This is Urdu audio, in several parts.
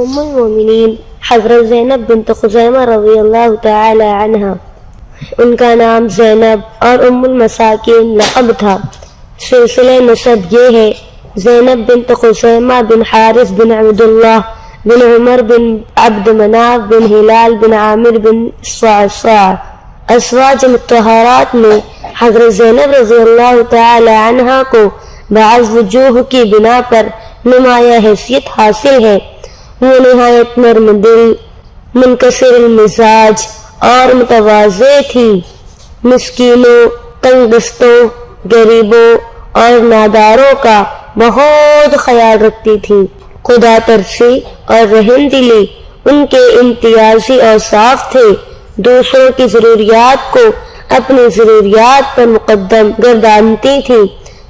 ام المومنین حضرت زینب بنت خزیمہ رضی اللہ تعالی عنہا، ان کا نام زینب اور ام المساکین لقب تھا۔ سلسلہ نسب یہ ہے: زینب بنت خزیمہ بن حارث بن عبداللہ بن عمر بن عبد مناف بن ہلال بن عامر بن صعصع۔ ازواج مطہرات میں حضرت زینب رضی اللہ تعالی عنہا کو بعض وجوہ کی بنا پر نمایاں حیثیت حاصل ہے۔ وہ نہایت نرم دل، منکسر المزاج اور متواضع تھی۔ مسکینوں، تنگ دستوں، غریبوں اور ناداروں کا بہت خیال رکھتی تھی۔ خدا ترسی اور رحم دلی ان کے امتیازی اوصاف تھے۔ دوسروں کی ضروریات کو اپنی ضروریات پر مقدم گردانتی تھی۔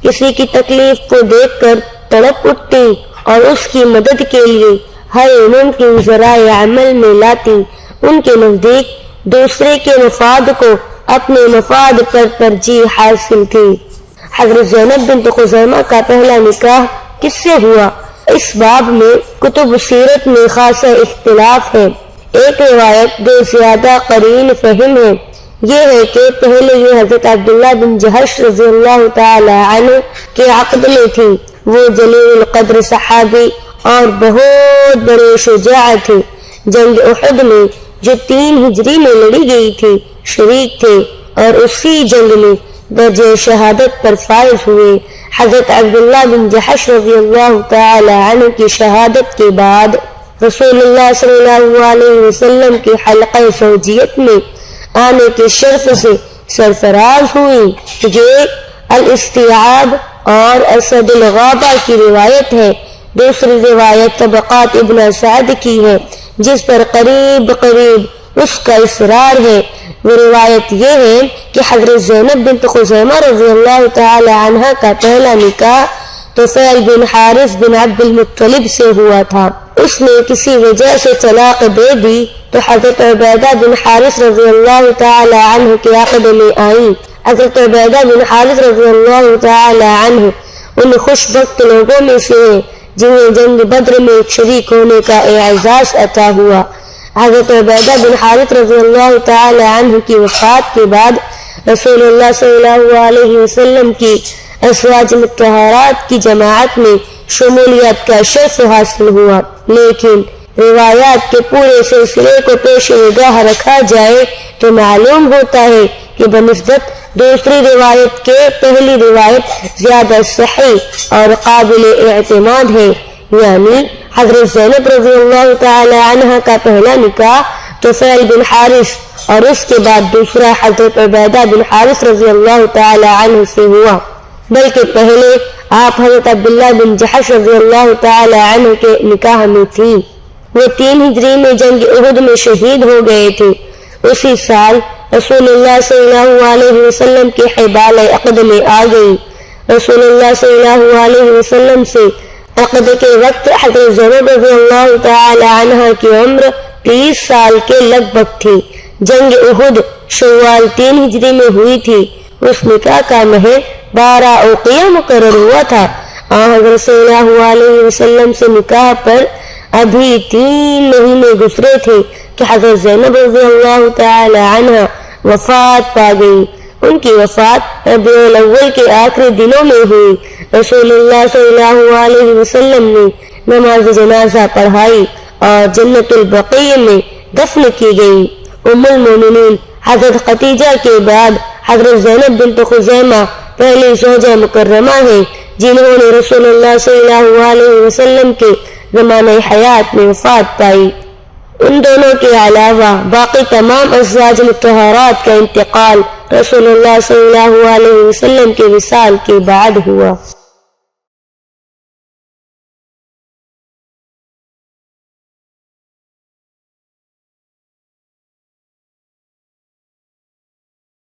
کسی کی تکلیف کو دیکھ کر تڑپ اٹھتی اور اس کی مدد کے لیے ہر ممکن ذرائع عمل میں لاتی۔ ان کے نزدیک دوسرے کے مفاد کو اپنے مفاد پر ترجیح حاصل تھی۔ حضرت زینب بنت خزیمہ کا پہلا نکاح کس سے ہوا؟ اس باب میں کتب سیرت میں خاصا اختلاف ہے۔ ایک روایت جو زیادہ قرین فہم ہے یہ ہے کہ پہلے یہ حضرت عبداللہ بن جحش رضی اللہ تعالی عنہ کے عقد میں تھی۔ وہ جلیل القدر صحابی اور بہت بڑے شجاع تھے۔ جنگ احد میں جو 3 ہجری میں لڑی گئی تھی شریک تھے اور اسی جنگ میں درجہ شہادت پر فائز ہوئے۔ حضرت عبداللہ بن جحش رضی اللہ تعالی عنہ کی شہادت کے بعد رسول اللہ صلی اللہ علیہ وسلم کی حلقہ زوجیت میں آنے کے شرف سے سرفراز ہوئی۔ یہ الاستیعاب اور اسد الغابہ کی روایت ہے۔ دوسری روایت طبقات ابن سعد کی ہے جس پر قریب اس کا اصرار ہے۔ وہ روایت یہ ہے کہ حضرت زینب بنت خزیمہ رضی اللہ تعالی عنہا کا پہلا نکاح طفیل بن حارث بن عبد المطلب سے ہوا تھا۔ اس نے کسی وجہ سے طلاق دے دی تو حضرت عبیدہ بن حارث رضی اللہ تعالی عنہ کے عقد میں آئیں۔ حضرت عبیدہ بن حارث رضی اللہ تعالی عنہ ان خوش بخت لوگوں میں سے ہیں جنہیں جنگ بدر میں شریک ہونے کا اعزاز عطا ہوا۔ حضرت عبیدہ بن حارث رضی اللہ تعالی عنہ کی وفات کے بعد رسول اللہ صلی اللہ علیہ وسلم کی ازواج مطہرات کی جماعت میں شمولیت کا شرف حاصل ہوا، لیکن روایات کے پورے سلسلے کو پیش نگاہ رکھا جائے تو معلوم ہوتا ہے کہ بنسبت دوسری روایت کے پہلی روایت زیادہ صحیح اور قابل اعتماد ہے، یعنی حضرت زینب رضی اللہ تعالی عنہ کا پہلا نکاح طفیل بن حارث اور اس کے بعد دوسرا حضرت عبیدہ بن حارث رضی اللہ تعالی عنہ سے ہوا، بلکہ پہلے آپ حضرت عبداللہ بن جحش رضی اللہ تعالی عنہ کے نکاح میں تھی۔ وہ 3 ہجری میں جنگ احد میں شہید ہو گئے تھے۔ اسی سال رسول اللہ صلی اللہ علیہ وسلم کے حبال عقد میں آ گئی۔ رسول اللہ صلی اللہ علیہ وسلم سے عقد کے وقت حضرت زینب رضی اللہ تعالی عنہ کی عمر 30 سال کے لگ بھگ تھی۔ جنگ احد شوال 3 ہجری میں ہوئی تھی۔ اس نکاح کا مہر 12 اوقیہ مقرر ہوا تھا۔ حضرت صلی اللہ علیہ وسلم سے نکاح پر ابھی 3 مہینے گزرے تھے کہ حضرت زینب رضی اللہ تعالی عنہ وفات پا گئی۔ ان کی وفات ربیع الاول کے آخری دنوں میں ہوئی۔ رسول اللہ صلی اللہ علیہ وسلم نے نماز جنازہ پڑھائی اور جنت البقیع میں دفن کی گئی۔ ام المومنین حضرت خدیجہ کے بعد حضرت زینب بنت خزیمہ پہلی زوجہ مکرمہ ہیں جنہوں نے رسول اللہ صلی اللہ علیہ وسلم کے زمانہ حیات میں وفات پائی۔ ان دونوں کے علاوہ باقی تمام ازواج مطہرات کا انتقال رسول اللہ صلی اللہ علیہ وسلم کے وصال کے بعد ہوا۔